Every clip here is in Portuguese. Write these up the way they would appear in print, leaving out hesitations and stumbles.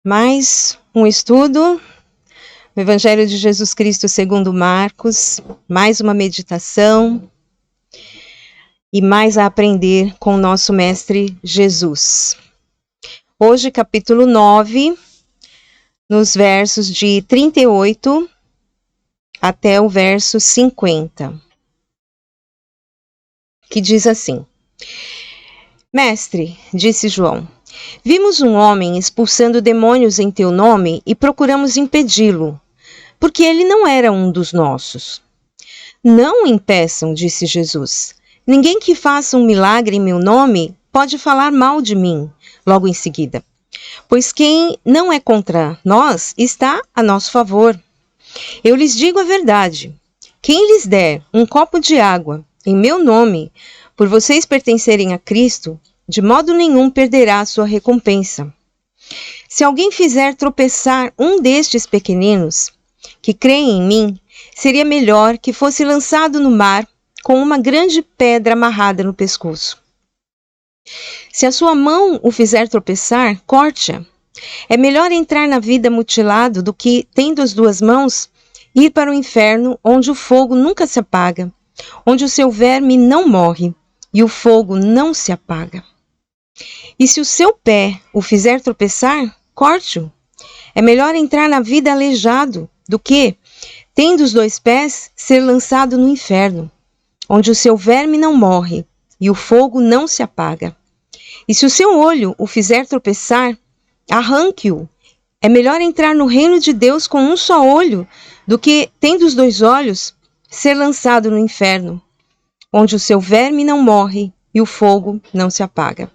Mais um estudo do Evangelho de Jesus Cristo segundo Marcos, mais uma meditação e mais a aprender com o nosso Mestre Jesus. Hoje, capítulo 9, nos versos de 38 até o verso 50, que diz assim: Mestre, disse João, vimos um homem expulsando demônios em teu nome e procuramos impedi-lo, porque ele não era um dos nossos. Não o impeçam, disse Jesus. Ninguém que faça um milagre em meu nome pode falar mal de mim, logo em seguida. Pois quem não é contra nós está a nosso favor. Eu lhes digo a verdade. Quem lhes der um copo de água em meu nome, por vocês pertencerem a Cristo, de modo nenhum perderá a sua recompensa. Se alguém fizer tropeçar um destes pequeninos, que creem em mim, seria melhor que fosse lançado no mar com uma grande pedra amarrada no pescoço. Se a sua mão o fizer tropeçar, corte-a. É melhor entrar na vida mutilado do que, tendo as duas mãos, ir para o inferno, onde o fogo nunca se apaga, onde o seu verme não morre e o fogo não se apaga. E se o seu pé o fizer tropeçar, corte-o. É melhor entrar na vida aleijado do que, tendo os dois pés, ser lançado no inferno, onde o seu verme não morre e o fogo não se apaga. E se o seu olho o fizer tropeçar, arranque-o. É melhor entrar no reino de Deus com um só olho do que, tendo os dois olhos, ser lançado no inferno, onde o seu verme não morre e o fogo não se apaga.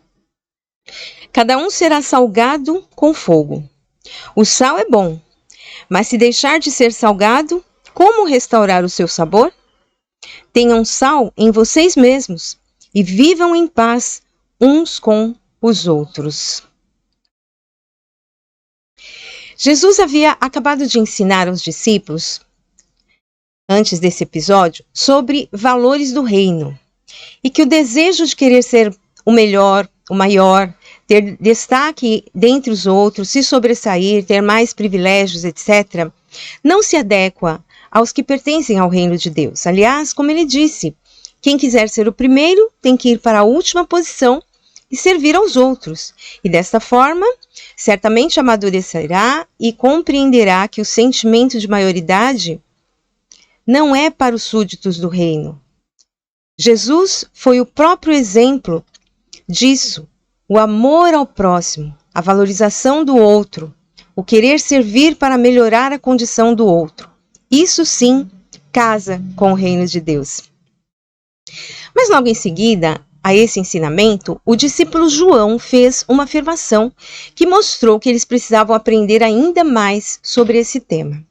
Cada um será salgado com fogo. O sal é bom, mas se deixar de ser salgado, como restaurar o seu sabor? Tenham sal em vocês mesmos e vivam em paz uns com os outros. Jesus havia acabado de ensinar aos discípulos, antes desse episódio, sobre valores do reino, e que o desejo de querer ser o melhor, o maior, ter destaque dentre os outros, se sobressair, ter mais privilégios, etc., não se adequa aos que pertencem ao reino de Deus. Aliás, como ele disse, quem quiser ser o primeiro tem que ir para a última posição e servir aos outros. E desta forma, certamente amadurecerá e compreenderá que o sentimento de maioridade não é para os súditos do reino. Jesus foi o próprio exemplo disso, o amor ao próximo, a valorização do outro, o querer servir para melhorar a condição do outro. Isso sim casa com o reino de Deus. Mas logo em seguida a esse ensinamento, o discípulo João fez uma afirmação que mostrou que eles precisavam aprender ainda mais sobre esse tema.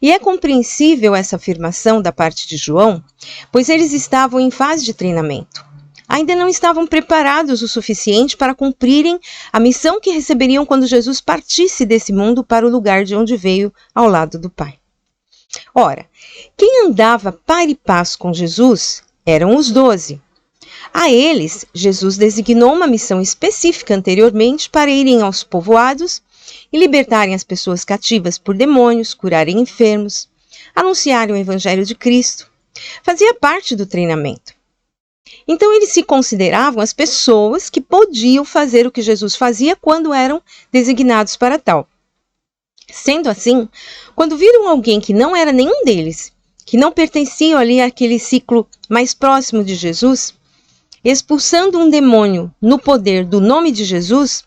E é compreensível essa afirmação da parte de João, pois eles estavam em fase de treinamento. Ainda não estavam preparados o suficiente para cumprirem a missão que receberiam quando Jesus partisse desse mundo para o lugar de onde veio, ao lado do Pai. Ora, quem andava par e passo com Jesus eram os 12. A eles, Jesus designou uma missão específica anteriormente para irem aos povoados e libertarem as pessoas cativas por demônios, curarem enfermos, anunciarem o Evangelho de Cristo. Fazia parte do treinamento. Então eles se consideravam as pessoas que podiam fazer o que Jesus fazia quando eram designados para tal. Sendo assim, quando viram alguém que não era nenhum deles, que não pertenciam ali àquele ciclo mais próximo de Jesus, expulsando um demônio no poder do nome de Jesus,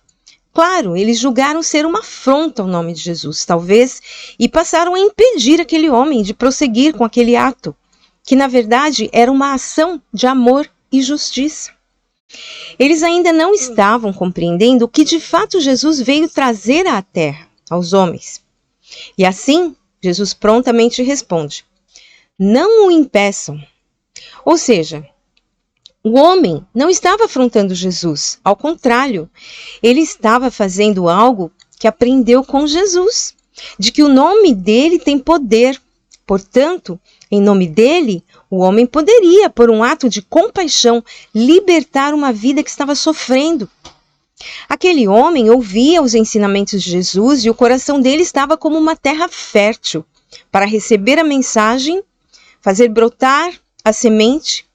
claro, eles julgaram ser uma afronta ao nome de Jesus, talvez, e passaram a impedir aquele homem de prosseguir com aquele ato, que na verdade era uma ação de amor e justiça. Eles ainda não estavam compreendendo o que de fato Jesus veio trazer à terra, aos homens. E assim, Jesus prontamente responde: não o impeçam. Ou seja, o homem não estava afrontando Jesus, ao contrário, ele estava fazendo algo que aprendeu com Jesus, de que o nome dele tem poder. Portanto, em nome dele, o homem poderia, por um ato de compaixão, libertar uma vida que estava sofrendo. Aquele homem ouvia os ensinamentos de Jesus e o coração dele estava como uma terra fértil para receber a mensagem, fazer brotar a semente.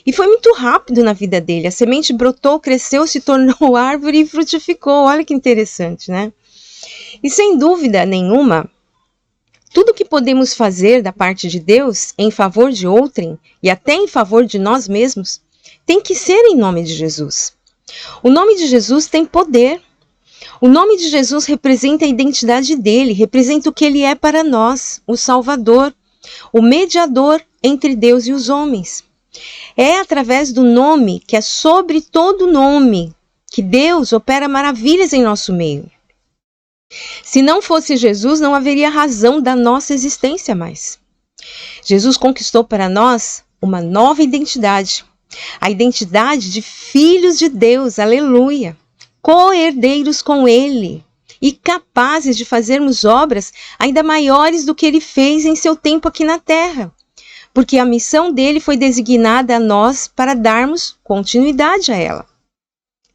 E foi muito rápido na vida dele. A semente brotou, cresceu, se tornou árvore e frutificou. Olha que interessante, né? E sem dúvida nenhuma, tudo que podemos fazer da parte de Deus em favor de outrem e até em favor de nós mesmos, tem que ser em nome de Jesus. O nome de Jesus tem poder. O nome de Jesus representa a identidade dele, representa o que ele é para nós, o Salvador, o mediador entre Deus e os homens. É através do nome, que é sobre todo nome, que Deus opera maravilhas em nosso meio. Se não fosse Jesus, não haveria razão da nossa existência mais. Jesus conquistou para nós uma nova identidade, a identidade de filhos de Deus, aleluia, co-herdeiros com Ele e capazes de fazermos obras ainda maiores do que Ele fez em seu tempo aqui na terra, porque a missão dele foi designada a nós para darmos continuidade a ela.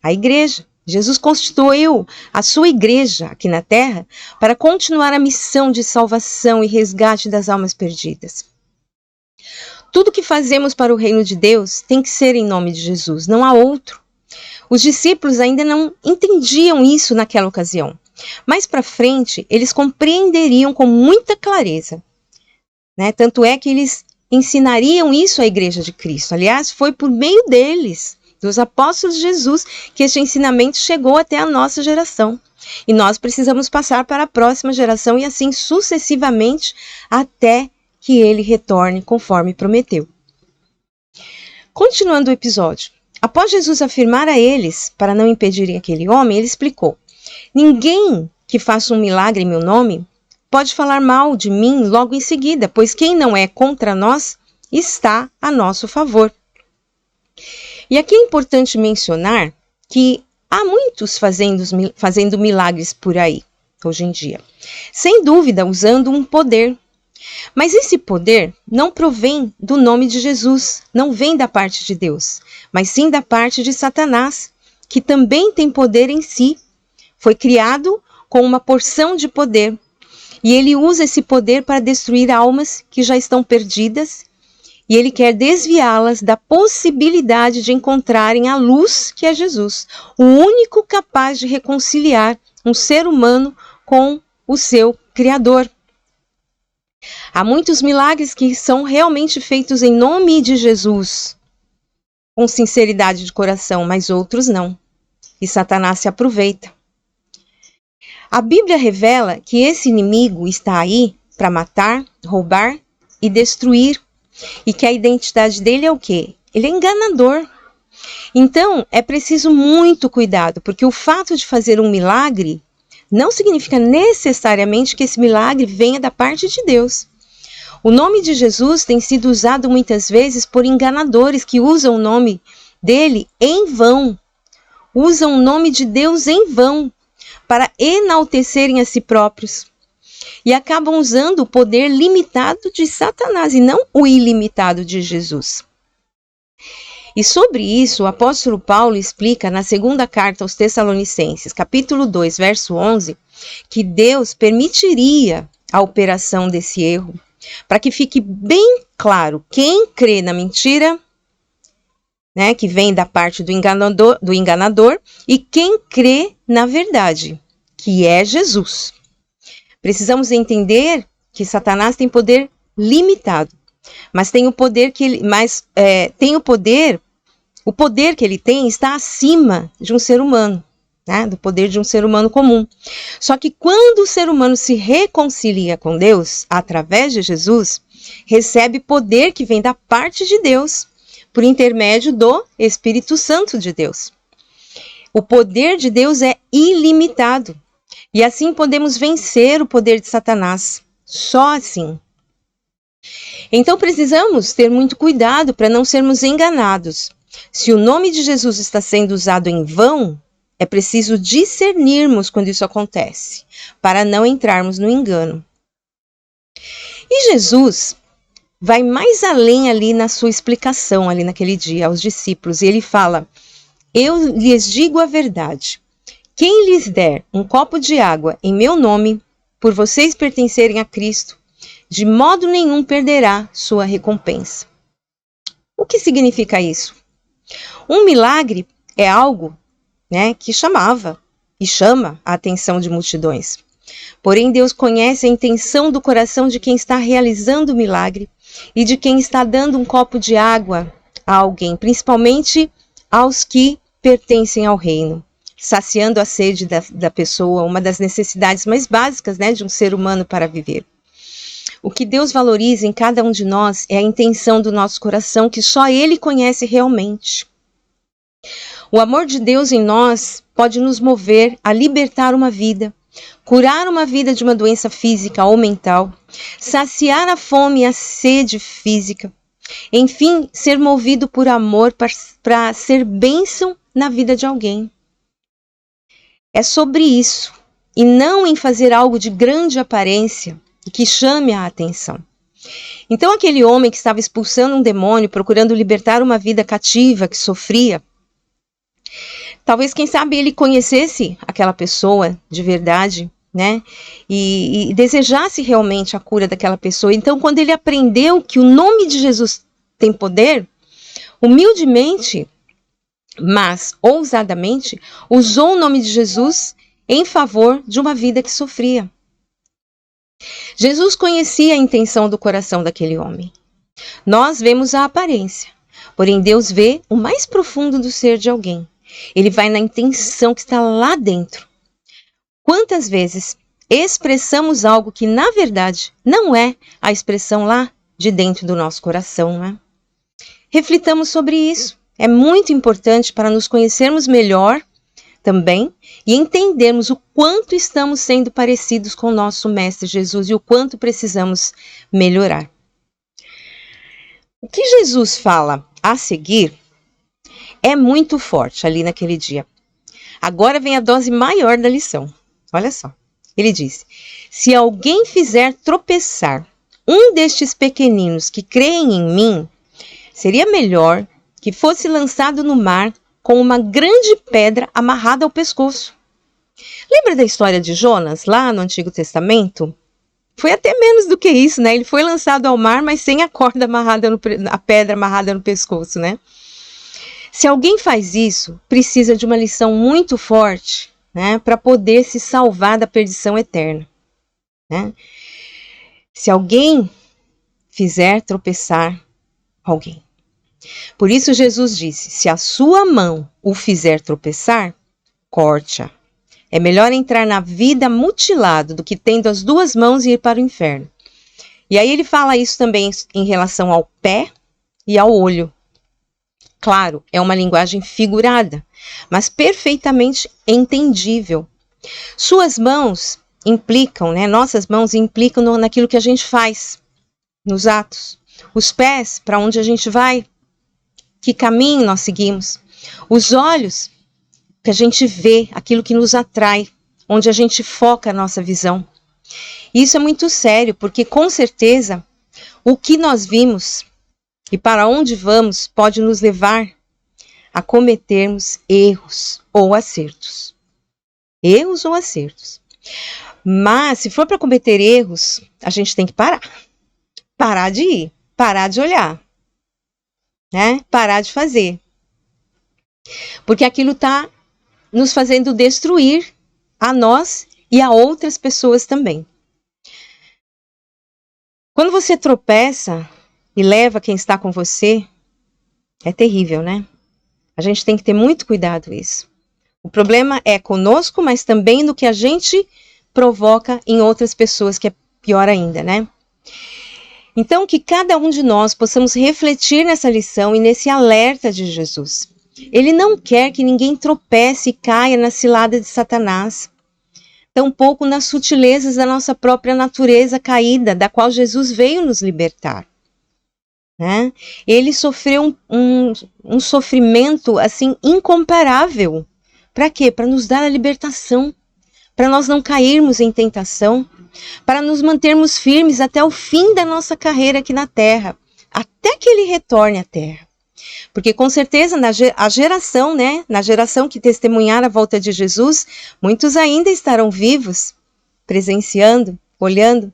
A igreja. Jesus constituiu a sua igreja aqui na terra para continuar a missão de salvação e resgate das almas perdidas. Tudo que fazemos para o reino de Deus tem que ser em nome de Jesus, não há outro. Os discípulos ainda não entendiam isso naquela ocasião. Mais para frente, eles compreenderiam com muita clareza, né? Tanto é que eles ensinariam isso à igreja de Cristo. Aliás, foi por meio deles, dos apóstolos de Jesus, que este ensinamento chegou até a nossa geração. E nós precisamos passar para a próxima geração e assim sucessivamente até que ele retorne conforme prometeu. Continuando o episódio. Após Jesus afirmar a eles, para não impedirem aquele homem, ele explicou: ninguém que faça um milagre em meu nome pode falar mal de mim logo em seguida, pois quem não é contra nós está a nosso favor. E aqui é importante mencionar que há muitos fazendo milagres por aí, hoje em dia. Sem dúvida, usando um poder. Mas esse poder não provém do nome de Jesus, não vem da parte de Deus, mas sim da parte de Satanás, que também tem poder em si. Foi criado com uma porção de poder. E ele usa esse poder para destruir almas que já estão perdidas. E ele quer desviá-las da possibilidade de encontrarem a luz que é Jesus, o único capaz de reconciliar um ser humano com o seu Criador. Há muitos milagres que são realmente feitos em nome de Jesus, com sinceridade de coração, mas outros não. E Satanás se aproveita. A Bíblia revela que esse inimigo está aí para matar, roubar e destruir. E que a identidade dele é o quê? Ele é enganador. Então, é preciso muito cuidado, porque o fato de fazer um milagre não significa necessariamente que esse milagre venha da parte de Deus. O nome de Jesus tem sido usado muitas vezes por enganadores que usam o nome dele em vão. Usam o nome de Deus em vão para enaltecerem a si próprios. E acabam usando o poder limitado de Satanás e não o ilimitado de Jesus. E sobre isso, o apóstolo Paulo explica na segunda carta aos Tessalonicenses, capítulo 2, verso 11, que Deus permitiria a operação desse erro, para que fique bem claro quem crê na mentira, né, que vem da parte do enganador, e quem crê na verdade, que é Jesus. Precisamos entender que Satanás tem poder limitado, mas tem o poder que ele, o poder que ele tem está acima de um ser humano, né? Do poder de um ser humano comum. Só que quando o ser humano se reconcilia com Deus através de Jesus, recebe poder que vem da parte de Deus, por intermédio do Espírito Santo de Deus. O poder de Deus é ilimitado. E assim podemos vencer o poder de Satanás, só assim. Então precisamos ter muito cuidado para não sermos enganados. Se o nome de Jesus está sendo usado em vão, é preciso discernirmos quando isso acontece, para não entrarmos no engano. E Jesus vai mais além ali na sua explicação, ali naquele dia, aos discípulos, e ele fala: eu lhes digo a verdade. Quem lhes der um copo de água em meu nome, por vocês pertencerem a Cristo, de modo nenhum perderá sua recompensa. O que significa isso? Um milagre é algo, que chamava e chama a atenção de multidões. Porém, Deus conhece a intenção do coração de quem está realizando o milagre e de quem está dando um copo de água a alguém, principalmente aos que pertencem ao reino, saciando a sede da pessoa, uma das necessidades mais básicas, de um ser humano para viver. O que Deus valoriza em cada um de nós é a intenção do nosso coração, que só Ele conhece realmente. O amor de Deus em nós pode nos mover a libertar uma vida, curar uma vida de uma doença física ou mental, saciar a fome e a sede física, enfim, ser movido por amor para ser bênção na vida de alguém. É sobre isso, e não em fazer algo de grande aparência e que chame a atenção. Então aquele homem que estava expulsando um demônio, procurando libertar uma vida cativa que sofria, talvez, quem sabe, ele conhecesse aquela pessoa de verdade, e desejasse realmente a cura daquela pessoa. Então, quando ele aprendeu que o nome de Jesus tem poder, humildemente, mas ousadamente, usou o nome de Jesus em favor de uma vida que sofria. Jesus conhecia a intenção do coração daquele homem. Nós vemos a aparência, porém Deus vê o mais profundo do ser de alguém. Ele vai na intenção que está lá dentro. Quantas vezes expressamos algo que, na verdade, não é a expressão lá de dentro do nosso coração, Reflitamos sobre isso. É muito importante para nos conhecermos melhor também e entendermos o quanto estamos sendo parecidos com o nosso Mestre Jesus e o quanto precisamos melhorar. O que Jesus fala a seguir é muito forte ali naquele dia. Agora vem a dose maior da lição. Olha só. Ele diz: se alguém fizer tropeçar um destes pequeninos que creem em mim, seria melhor que fosse lançado no mar com uma grande pedra amarrada ao pescoço. Lembra da história de Jonas, lá no Antigo Testamento? Foi até menos do que isso, Ele foi lançado ao mar, mas sem a corda amarrada, a pedra amarrada no pescoço, Se alguém faz isso, precisa de uma lição muito forte, para poder se salvar da perdição eterna, Se alguém fizer tropeçar alguém. Por isso Jesus disse: se a sua mão o fizer tropeçar, corte-a. É melhor entrar na vida mutilado do que tendo as duas mãos e ir para o inferno. E aí ele fala isso também em relação ao pé e ao olho. Claro, é uma linguagem figurada, mas perfeitamente entendível. Suas mãos implicam, nossas mãos implicam naquilo que a gente faz, nos atos. Os pés, para onde a gente vai, que caminho nós seguimos. Os olhos, que a gente vê, aquilo que nos atrai, onde a gente foca a nossa visão. Isso é muito sério, porque com certeza o que nós vimos e para onde vamos pode nos levar a cometermos erros ou acertos. Erros ou acertos. Mas se for para cometer erros, a gente tem que parar. Parar de ir, parar de olhar, parar de fazer. Porque aquilo está nos fazendo destruir a nós e a outras pessoas também. Quando você tropeça e leva quem está com você, é terrível, A gente tem que ter muito cuidado com isso. O problema é conosco, mas também no que a gente provoca em outras pessoas, que é pior ainda, Então, que cada um de nós possamos refletir nessa lição e nesse alerta de Jesus. Ele não quer que ninguém tropece e caia na cilada de Satanás, tampouco nas sutilezas da nossa própria natureza caída, da qual Jesus veio nos libertar. Ele sofreu um sofrimento assim incomparável. Para quê? Para nos dar a libertação, para nós não cairmos em tentação, para nos mantermos firmes até o fim da nossa carreira aqui na terra, até que ele retorne à terra. Porque com certeza a geração, né, na geração que testemunhar a volta de Jesus, muitos ainda estarão vivos, presenciando, olhando,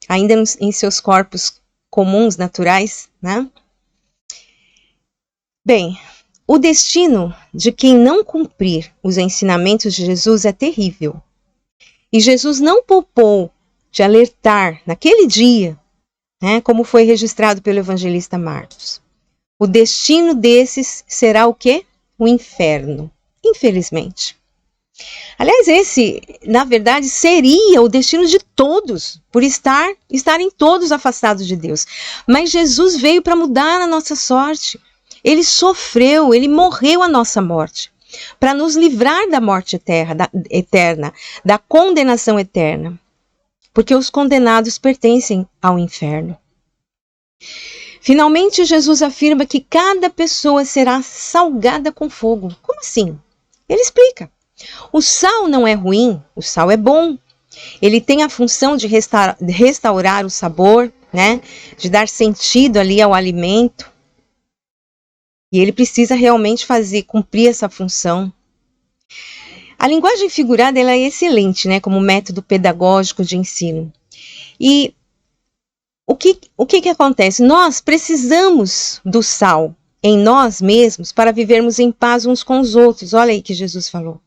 ainda em seus corpos comuns, naturais, né? Bem, o destino de quem não cumprir os ensinamentos de Jesus é terrível. E Jesus não poupou de alertar naquele dia, né, como foi registrado pelo evangelista Marcos. O destino desses será o quê? O inferno, infelizmente. Aliás, esse, na verdade, seria o destino de todos, por estarem todos afastados de Deus. Mas Jesus veio para mudar a nossa sorte. Ele sofreu, ele morreu a nossa morte, para nos livrar da morte eterna, da condenação eterna. Porque os condenados pertencem ao inferno. Finalmente, Jesus afirma que cada pessoa será salgada com fogo. Como assim? Ele explica. O sal não é ruim, o sal é bom. Ele tem a função de restaurar o sabor, né? De dar sentido ali ao alimento. E ele precisa realmente cumprir essa função. A linguagem figurada ela é excelente, né? Como método pedagógico de ensino. E o que acontece? Nós precisamos do sal em nós mesmos para vivermos em paz uns com os outros. Olha aí que Jesus falou.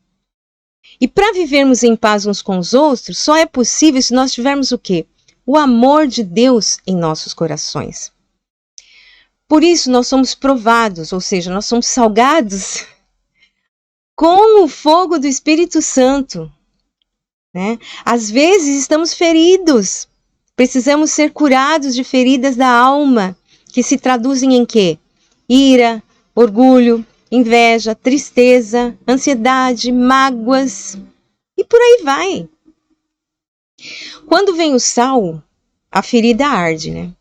E para vivermos em paz uns com os outros, só é possível se nós tivermos o quê? O amor de Deus em nossos corações. Por isso nós somos provados, ou seja, nós somos salgados com o fogo do Espírito Santo. Né? Às vezes estamos feridos. Precisamos ser curados de feridas da alma, que se traduzem em quê? Ira, orgulho, inveja, tristeza, ansiedade, mágoas e por aí vai. Quando vem o sal, a ferida arde, né?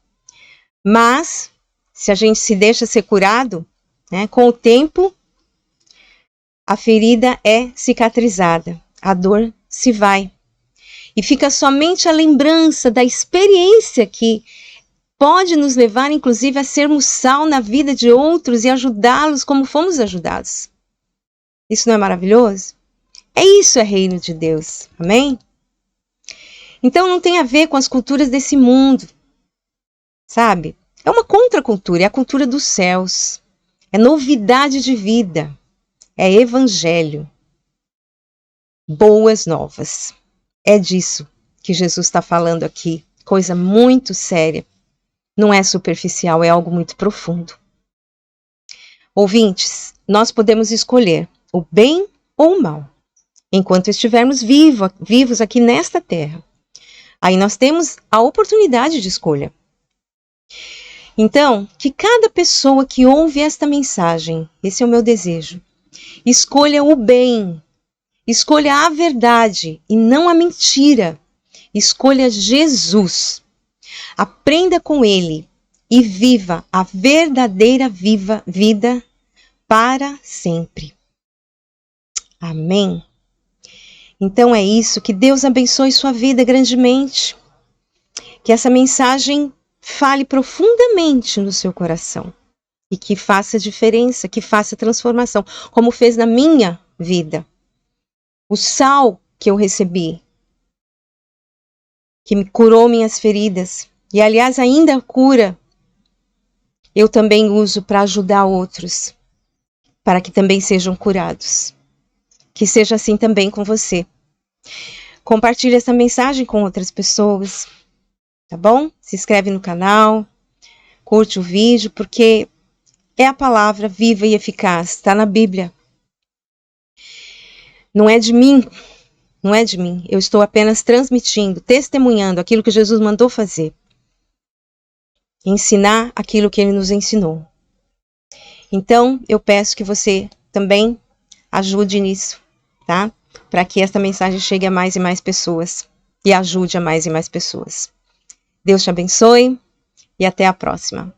Mas, se a gente se deixa ser curado, né, com o tempo, a ferida é cicatrizada, a dor se vai. E fica somente a lembrança da experiência que pode nos levar, inclusive, a sermos sal na vida de outros e ajudá-los como fomos ajudados. Isso não é maravilhoso? Isso é reino de Deus. Amém? Então não tem a ver com as culturas desse mundo. Sabe? É uma contracultura, é a cultura dos céus. É novidade de vida. É evangelho. Boas novas. É disso que Jesus está falando aqui. Coisa muito séria. Não é superficial, é algo muito profundo. Ouvintes, nós podemos escolher o bem ou o mal, enquanto estivermos vivos aqui nesta terra. Aí nós temos a oportunidade de escolha. Então, que cada pessoa que ouve esta mensagem, esse é o meu desejo, escolha o bem, escolha a verdade e não a mentira. Escolha Jesus. Aprenda com Ele e viva a verdadeira vida para sempre. Amém? Então é isso. Que Deus abençoe sua vida grandemente. Que essa mensagem fale profundamente no seu coração. E que faça diferença, que faça transformação. Como fez na minha vida. O sal que eu recebi, que me curou minhas feridas, e aliás ainda cura, eu também uso para ajudar outros, para que também sejam curados. Que seja assim também com você. Compartilhe essa mensagem com outras pessoas, tá bom? Se inscreve no canal, curte o vídeo, porque é a palavra viva e eficaz, está na Bíblia. Não é de mim. Não é de mim, eu estou apenas transmitindo, testemunhando aquilo que Jesus mandou fazer. Ensinar aquilo que Ele nos ensinou. Então, eu peço que você também ajude nisso, tá? Para que esta mensagem chegue a mais e mais pessoas e ajude a mais e mais pessoas. Deus te abençoe e até a próxima.